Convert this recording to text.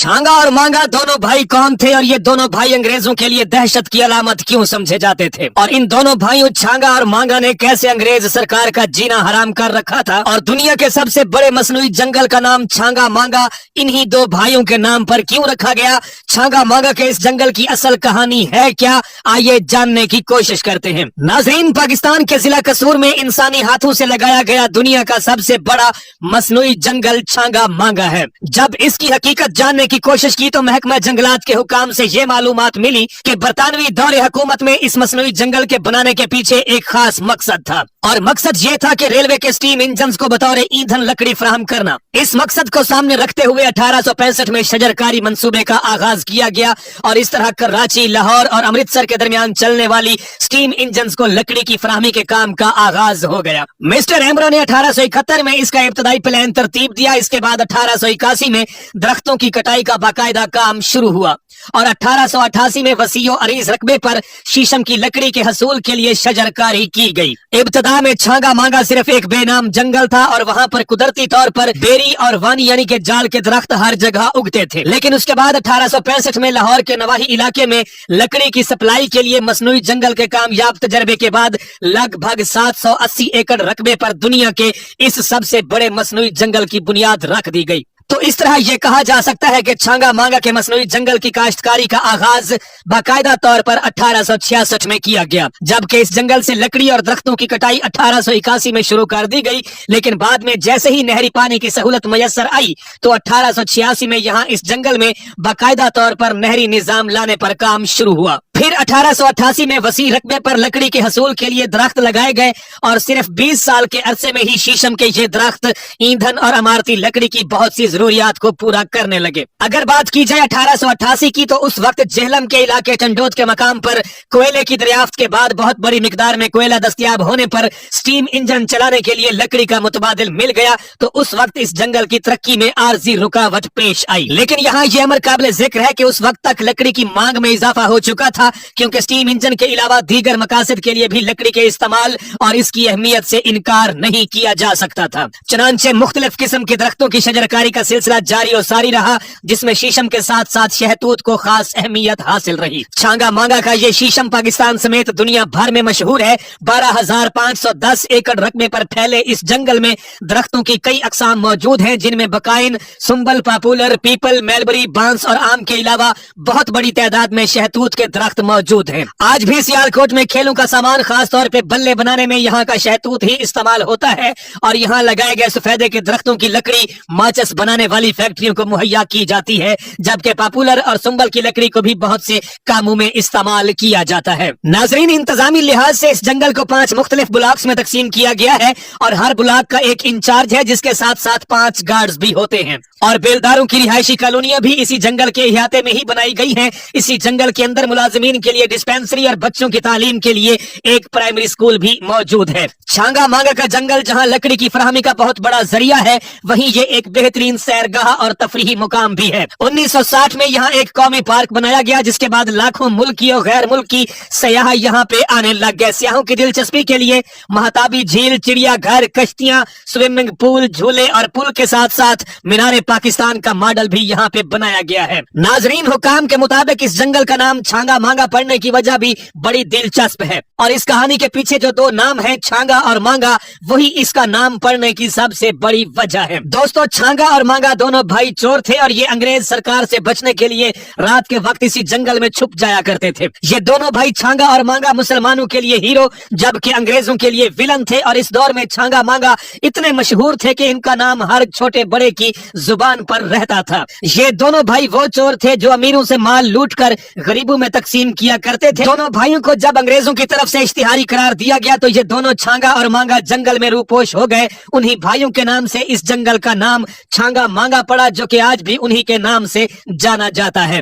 छांगा और मांगा दोनों भाई कौन थे और ये दोनों भाई अंग्रेजों के लिए दहशत की अलामत क्यों समझे जाते थे, और इन दोनों भाइयों छांगा और मांगा ने कैसे अंग्रेज सरकार का जीना हराम कर रखा था, और दुनिया के सबसे बड़े मसनूई जंगल का नाम छांगा मांगा इन्हीं दो भाइयों के नाम पर क्यों रखा गया। छांगा मांगा के इस जंगल की असल कहानी है क्या, आइए जानने की कोशिश करते हैं। नाज़रीन, पाकिस्तान के जिला कसूर में इंसानी हाथों से लगाया गया दुनिया का सबसे बड़ा मसनूई जंगल छांगा मांगा है। जब इसकी हकीकत जानने की कोशिश की तो महकमा जंगलात के हुकाम से ये मालूमात मिली कि बरतानवी दौरे हुकूमत में इस मसनूई जंगल के बनाने के पीछे एक खास मकसद था, और मकसद ये था कि रेलवे के स्टीम इंजन को बतौर ईंधन लकड़ी फराहम करना। इस मकसद को सामने रखते हुए 1865 में शजरकारी मंसूबे का आगाज किया गया, और इस तरह कराची, लाहौर और अमृतसर के दरमियान चलने वाली स्टीम इंजन को लकड़ी की फराहमी के काम का आगाज हो गया। मिस्टर एम्ब्रो ने 1871 में इसका इब्तदाई प्लान तरतीब दिया। इसके बाद 1881 में दरख्तों की कटाई का बाकायदा काम शुरू हुआ, और 1888 में वसीओ अरीज रकबे पर शीशम की लकड़ी के हसूल के लिए शजरकारी की गई। इब्तदा में छांगा मांगा सिर्फ एक बेनाम जंगल था, और वहाँ पर कुदरती तौर पर बेरी और वानी यानी के जाल के दरख्त हर जगह उगते थे। लेकिन उसके बाद 1865 में लाहौर के नवाही इलाके में लकड़ी की सप्लाई के लिए मसनूई जंगल के कामयाब तजर्बे के बाद लगभग 780 एकड़ रकबे पर दुनिया के इस सबसे बड़े मसनूई जंगल की बुनियाद रख दी गई। तो इस तरह यह कहा जा सकता है कि छांगा मांगा के मसनूई जंगल की काश्तकारी का आगाज बाकायदा तौर पर 1866 में किया गया, जबकि इस जंगल से लकड़ी और दरख्तों की कटाई 1881 में शुरू कर दी गई। लेकिन बाद में जैसे ही नहरी पानी की सहूलत मयसर आई तो 1886 में यहाँ इस जंगल में बाकायदा तौर पर नहरी निजाम लाने पर काम शुरू हुआ। फिर 1888 में वसी रकबे पर लकड़ी के हसूल के लिए दरख्त लगाए गए, और सिर्फ 20 साल के अरसे में ही शीशम के ये दरख्त ईंधन और इमारती लकड़ी की बहुत सी जरूरियात को पूरा करने लगे। अगर बात की जाए 1888 की, तो उस वक्त जेहलम के इलाके टंडोत के मकाम पर कोयले की दरियाफ्त के बाद बहुत बड़ी मिकदार में कोयला दस्तयाब होने पर स्टीम इंजन चलाने के लिए लकड़ी का मुतबादिल मिल गया, तो उस वक्त इस जंगल की तरक्की में आर्जी रुकावट पेश आई। लेकिन यहाँ यह अमर काबिल जिक्र है कि उस वक्त तक लकड़ी की मांग में इजाफा हो चुका था, क्योंकि स्टीम इंजन के अलावा दीगर मकासद के लिए भी लकड़ी के इस्तेमाल और इसकी अहमियत से इनकार नहीं किया जा सकता था। चनांचे मुख्तलिफ किस्म के दरख्तों की शजरकारी का सिलसिला जारी और सारी रहा, जिसमें शीशम के साथ साथ शहतूत को खास अहमियत हासिल रही। छांगा मांगा का ये शीशम पाकिस्तान समेत दुनिया भर में मशहूर है। 12,510 एकड़ रकबे पर फैले इस जंगल में दरख्तों की कई अकसाम मौजूद हैं, जिनमें बकाइन, सुंबल, पॉपुलर, पीपल, मेलबरी, बांस और आम के अलावा बहुत बड़ी तादाद में शहतूत के दरख्त मौजूद हैं। आज भी सियालकोट में खेलों का सामान, खास तौर पे बल्ले बनाने में यहाँ का शहतूत ही इस्तेमाल होता है, और यहाँ लगाए गए सफेदे के दरख्तों की लकड़ी माचिस बनाने वाली फैक्ट्रियों को मुहैया की जाती है, जबकि पॉपुलर और सुंबल की लकड़ी को भी बहुत से कामों में इस्तेमाल किया जाता है। नाजरीन, इंतजामी लिहाज से इस जंगल को 5 मुख्तलिफ ब्लॉक्स में तकसीम किया गया है, और हर ब्लॉक का एक इंचार्ज है, जिसके साथ साथ 5 गार्ड्स भी होते हैं, और बेलदारों की रिहायशी कॉलोनियां भी इसी जंगल के इहाते में ही बनाई गई हैं। इसी जंगल के अंदर मुलाजिमीन के लिए डिस्पेंसरी और बच्चों की तालीम के लिए एक प्राइमरी स्कूल भी मौजूद है। छांगा मांगा का जंगल जहां लकड़ी की फराहमी का बहुत बड़ा जरिया है, वहीं ये एक बेहतरीन सैरगाह और तफरीही मुकाम भी है। 1960 में यहाँ एक कौमी पार्क बनाया गया, जिसके बाद लाखों मुल्की और गैर मुल्की सयाह यहाँ पे आने लग गए। सयाहों की दिलचस्पी के लिए महताबी झील, चिड़ियाघर, कश्तियां, स्विमिंग पूल, झूले और पुल के साथ साथ मीनारे पाकिस्तान का मॉडल भी यहाँ पे बनाया गया है। नाजरीन, हुकाम के मुताबिक इस जंगल का नाम छांगा मांगा पड़ने की वजह भी बड़ी दिलचस्प है, और इस कहानी के पीछे जो 2 नाम है, छांगा और मांगा, वही इसका नाम पड़ने की सबसे बड़ी वजह है। दोस्तों, छांगा और मांगा दोनों भाई चोर थे, और ये अंग्रेज सरकार से बचने के लिए रात के वक्त इसी जंगल में छुप जाया करते थे। ये दोनों भाई छांगा और मांगा मुसलमानों के लिए हीरो, जबकि अंग्रेजों के लिए विलन थे, और इस दौर में छांगा मांगा इतने मशहूर थे कि इनका नाम हर छोटे बड़े की जुबान पर रहता था। ये दोनों भाई वो चोर थे जो अमीरों से माल लूटकर गरीबों में तकसीम किया करते थे। दोनों भाइयों को जब अंग्रेजों की तरफ से इश्तिहारी करार दिया गया तो ये दोनों छांगा और मांगा जंगल में रूपोश हो गए। उन्हीं भाइयों के नाम से इस जंगल का नाम छांगा मांगा पड़ा, जो कि आज भी उन्हीं के नाम से जाना जाता है।